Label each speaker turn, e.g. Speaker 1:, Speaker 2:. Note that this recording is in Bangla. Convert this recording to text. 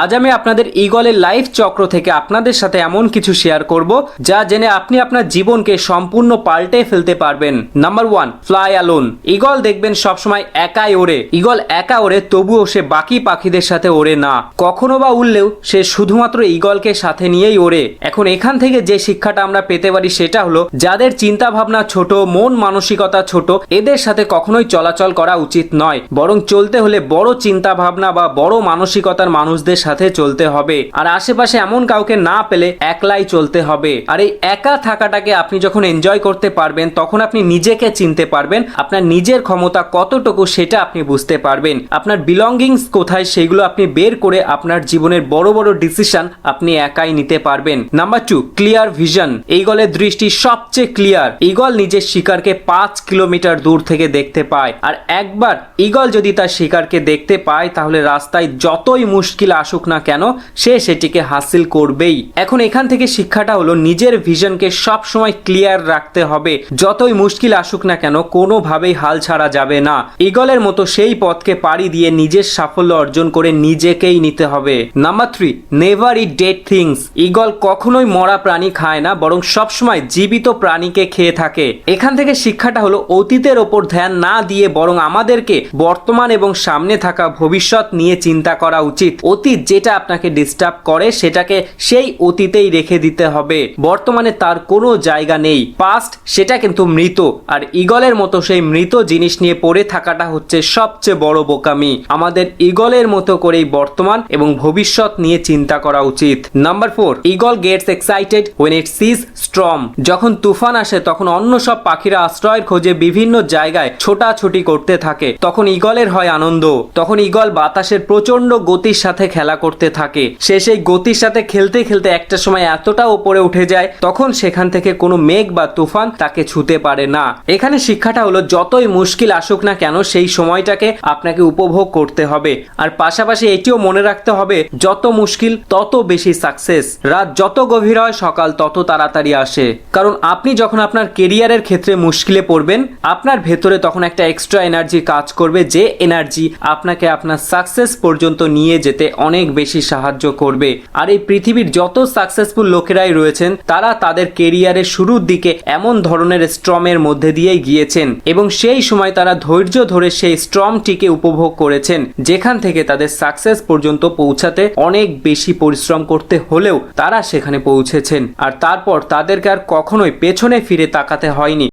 Speaker 1: আজ আমি আপনাদের ঈগলের লাইফ চক্র থেকে আপনাদের সাথে এমন কিছু শেয়ার করব যা জেনে আপনি আপনার জীবনকে সম্পূর্ণ পাল্টে ফেলতে পারবেন। Number 1, fly alone. ঈগল দেখবেন সবসময় একাই ওড়ে। ঈগল একা ওড়ে, তবুও সে বাকি পাখিদের সাথে ওড়ে না। কখনো বা উড়লেও সে শুধুমাত্র ঈগলকে সাথে নিয়েই ওড়ে। এখন এখান থেকে যে শিক্ষাটা আমরা পেতে পারি সেটা হলো, যাদের চিন্তা ভাবনা ছোট, মন মানসিকতা ছোট, এদের সাথে কখনোই চলাচল করা উচিত নয়। বরং চলতে হলে বড় চিন্তা ভাবনা বা বড় মানসিকতার মানুষদের সাথে চলতে হবে। আর আশেপাশে এমন কাউকে না পেলে একলাই চলতে হবে। আর এই একা থাকাটাকে আপনি যখন এনজয় করতে পারবেন, তখন আপনি নিজেকে চিনতে পারবেন। আপনার নিজের ক্ষমতা কতটুকু সেটা আপনি বুঝতে পারবেন। আপনার বিলঙ্গিংস কোথায় সেগুলো আপনি বের করে আপনার জীবনের বড় বড় ডিসিশন আপনি একাই নিতে পারবেন। Number 2, clear vision. ঈগলের দৃষ্টি সবচেয়ে ক্লিয়ার। ঈগল নিজের শিকারকে 5 কিলোমিটার দূর থেকে দেখতে পায়। আর একবার ঈগল যদি তার শিকারকে দেখতে পায়, তাহলে রাস্তায় যতই মুশকিল আসুক না কেন, সে সেটিকে হাসিল করবেই। এখন এখান থেকে শিক্ষাটা হলো, নিজের ভিশনকে সব সময় ক্লিয়ার রাখতে হবে। যতই মুশকিল আসুক না কেন, কোনোভাবেই হাল ছাড়া যাবে না। ঈগলের মতো সেই পথকে পাড়ি দিয়ে নিজের সাফল্য অর্জন করে নিজেকেই নিতে হবে। নাম্বার 3, নেভার ইট ডেড থিংস। ঈগল কখনোই মরা প্রাণী খায় না, বরং সবসময় জীবিত প্রাণীকে খেয়ে থাকে। এখান থেকে শিক্ষাটা হলো, অতীতের ওপর ধ্যান না দিয়ে বরং আমাদেরকে বর্তমান এবং সামনে থাকা ভবিষ্যৎ নিয়ে চিন্তা করা উচিত। অতীত যেটা আপনাকে ডিস্টার্ব করে, সেটাকে সেই অতীতেই রেখে দিতে হবে। বর্তমানে তার কোনো জায়গা নেই। পাস্ট সেটা কিন্তু মৃত। আর ঈগলের মতো সেই মৃত জিনিস নিয়ে পড়ে থাকাটা হচ্ছে সবচেয়ে বড় বোকামি। আমাদের ঈগলের মতো করেই বর্তমান এবং ভবিষ্যৎ নিয়ে চিন্তা করা উচিত। Number 4, eagle gets excited when it sees storm। যখন তুফান আসে, তখন অন্য সব পাখিরা আশ্রয়ের খোঁজে বিভিন্ন জায়গায় ছোটাছুটি করতে থাকে। তখন ঈগলের হয় আনন্দ। তখন ঈগল বাতাসের প্রচন্ড গতির সাথে খেলা করতে থাকে। সে সেই গতির সাথে খেলতে খেলতে একটা সময় এতটা উপরে উঠে যায়, তখন সেখান থেকে কোনো মেঘ বা তুফান তাকে ছুতে পারে না। এখানে শিক্ষাটা হলো, যতই মুশকিল আসুক না কেন, সেই সময়টাকে আপনাকে উপভোগ করতে হবে। আর পাশাপাশি এটিও মনে রাখতে হবে, যত মুশকিল তত বেশি সাকসেস। রাত যত গভীর হয়, সকাল তত তাড়াতাড়ি আসে। কারণ আপনি যখন আপনার কেরিয়ারের ক্ষেত্রে মুশকিলে পড়বেন, আপনার ভেতরে তখন একটা এক্সট্রা এনার্জি কাজ করবে, যে এনার্জি আপনাকে আপনার সাকসেস পর্যন্ত নিয়ে যেতে অনেক বেশি সাহায্য করবে। আর এই পৃথিবীর যত সাকসেসফুল লোকেরাই রয়েছেন, তারা তাদের কেরিয়ারের শুরুর দিকে এমন ধরনের স্ট্রমের মধ্যে দিয়েই গিয়েছেন, এবং সেই সময় তারা ধৈর্য ধরে সেই স্ট্রমটিকে উপভোগ করেছেন, যেখান থেকে তাদের সাকসেস পর্যন্ত পৌঁছাতে অনেক বেশি পরিশ্রম করতে হলেও তারা সেখানে পৌঁছেছেন। আর তারপর তাদেরকে আর কখনোই পেছনে ফিরে তাকাতে হয়নি।